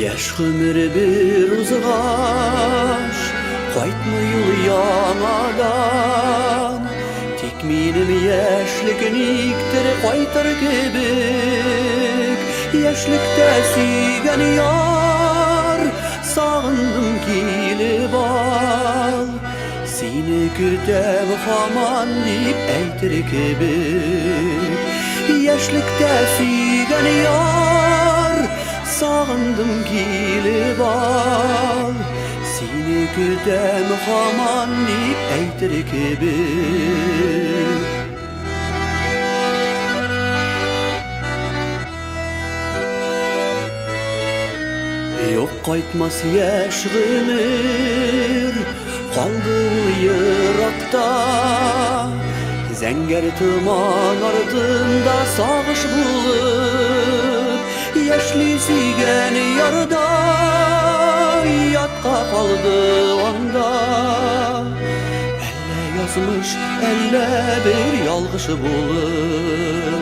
Yaş ömrü bir uzgaş, qaytmayıl yanadan. Tekminim yaşlıkniktir qaytar kebek. Yaşlıkta suygan yar, sağındım kelip al. Seni kütem haman dip aytır kebek. Yaşlıkta suygan yar, sağındım kelip al. Seni kütem haman dip aytır kebek. Yok qaytmas yaş ömür, qaldı yırakta. Zəngər tuman ardında sağış bulup, yaşlı suygan yarda yatqa qaldı onda. Elle yazmış, elle bir yalgışı bulup.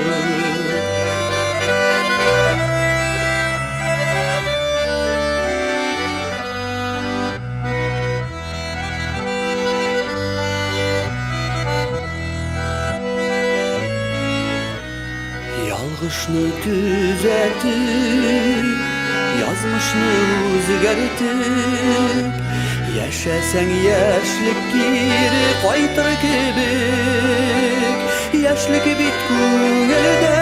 Yalgışını düzeltip, yazmışını özgertip. Yaşasan yaşlık geri qaytar kebek. Yaşlık bitkun elde,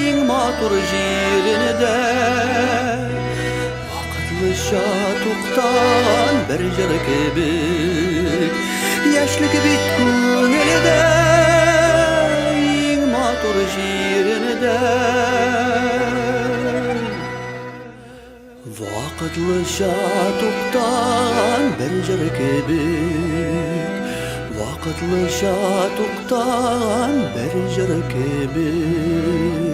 en matur jirinde. Vakıtlıca tuqtan bir jır kebek. Yaşlık bitkun elde, matur jirinde. Vakıtlıca tuqtan bir jır kebek. Vakıtlıca tuqtan bir jır kebek.